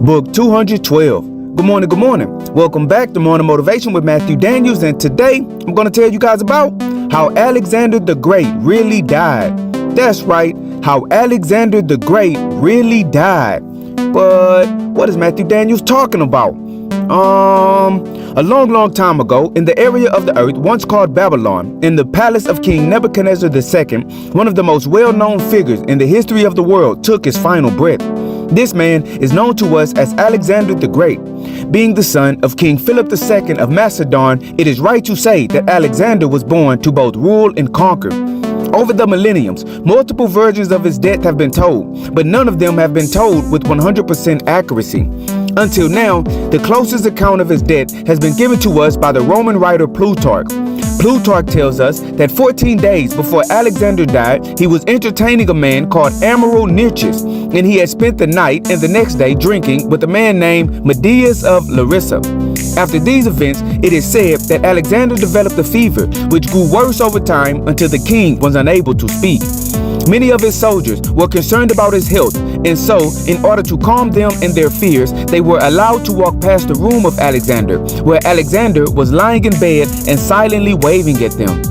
Book 212. Good morning, good morning. Welcome back to Morning Motivation with Matthew Daniels, and today I'm going to tell you guys about how Alexander the Great really died. That's right, how Alexander the Great really died. But what is Matthew Daniels talking about? A long time ago, in the area of the earth once called Babylon, in the palace of King Nebuchadnezzar II, one of the most well-known figures in the history of the world took his final breath. This man is known to us as Alexander the Great. Being the son of King Philip II of Macedon, it is right to say that Alexander was born to both rule and conquer. Over the millenniums, multiple versions of his death have been told, but none of them have been told with 100% accuracy. Until now, the closest account of his death has been given to us by the Roman writer Plutarch. Plutarch tells us that 14 days before Alexander died, he was entertaining a man called Amiral Nearchus, and he had spent the night and the next day drinking with a man named Medius of Larissa. After these events, it is said that Alexander developed a fever, which grew worse over time until the king was unable to speak. Many of his soldiers were concerned about his health, and so, in order to calm them in their fears, they were allowed to walk past the room of Alexander, where Alexander was lying in bed and silently waving at them.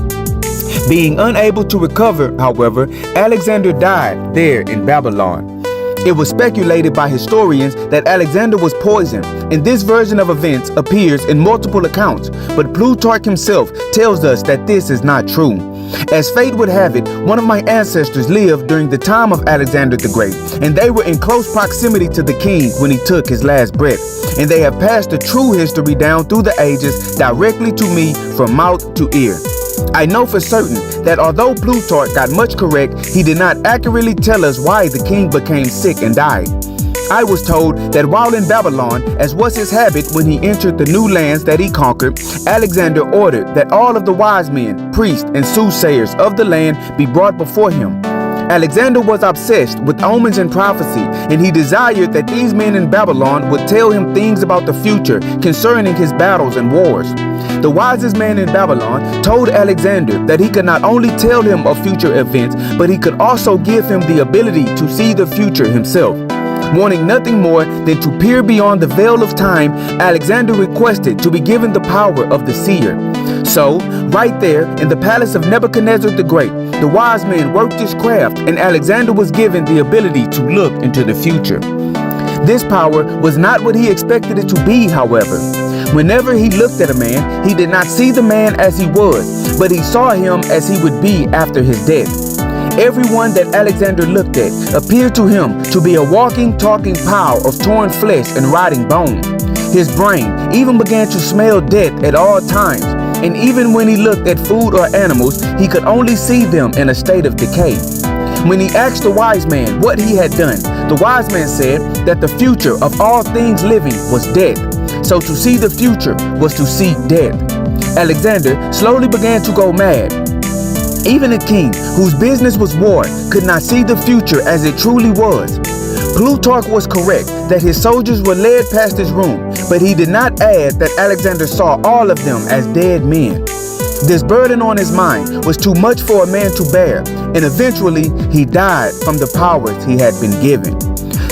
Being unable to recover, however, Alexander died there in Babylon. It was speculated by historians that Alexander was poisoned, and this version of events appears in multiple accounts, but Plutarch himself tells us that this is not true. As fate would have it, one of my ancestors lived during the time of Alexander the Great, and they were in close proximity to the king when he took his last breath, and they have passed the true history down through the ages directly to me from mouth to ear. I know for certain that although Plutarch got much correct, he did not accurately tell us why the king became sick and died. I was told that while in Babylon, as was his habit when he entered the new lands that he conquered, Alexander ordered that all of the wise men, priests, and soothsayers of the land be brought before him. Alexander was obsessed with omens and prophecy, and he desired that these men in Babylon would tell him things about the future concerning his battles and wars. The wisest man in Babylon told Alexander that he could not only tell him of future events, but he could also give him the ability to see the future himself. Wanting nothing more than to peer beyond the veil of time, Alexander requested to be given the power of the seer. So, right there in the palace of Nebuchadnezzar the Great, the wise man worked his craft, and Alexander was given the ability to look into the future. This power was not what he expected it to be, however. Whenever he looked at a man, he did not see the man as he was, but he saw him as he would be after his death. Everyone that Alexander looked at appeared to him to be a walking, talking pile of torn flesh and rotting bone. His brain even began to smell death at all times, and even when he looked at food or animals, he could only see them in a state of decay. When he asked the wise man what he had done, the wise man said that the future of all things living was death. So to see the future was to see death. Alexander slowly began to go mad. Even a king whose business was war could not see the future as it truly was. Plutarch was correct that his soldiers were led past his room, but he did not add that Alexander saw all of them as dead men. This burden on his mind was too much for a man to bear, and eventually he died from the powers he had been given.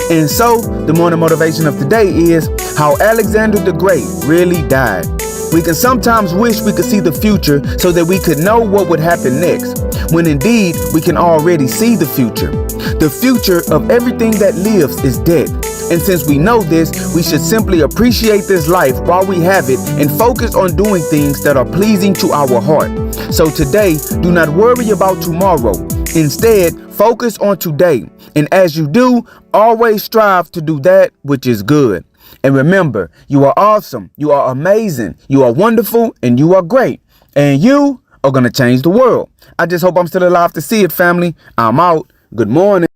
And so, the morning motivation of today is how Alexander the Great really died. We can sometimes wish we could see the future so that we could know what would happen next, when indeed we can already see the future. The future of everything that lives is death. And since we know this, we should simply appreciate this life while we have it and focus on doing things that are pleasing to our heart. So today, do not worry about tomorrow. Instead, focus on today. And as you do, always strive to do that which is good. And remember, you are awesome, you are amazing, you are wonderful, and you are great. And you are going to change the world. I just hope I'm still alive to see it, family. I'm out. Good morning.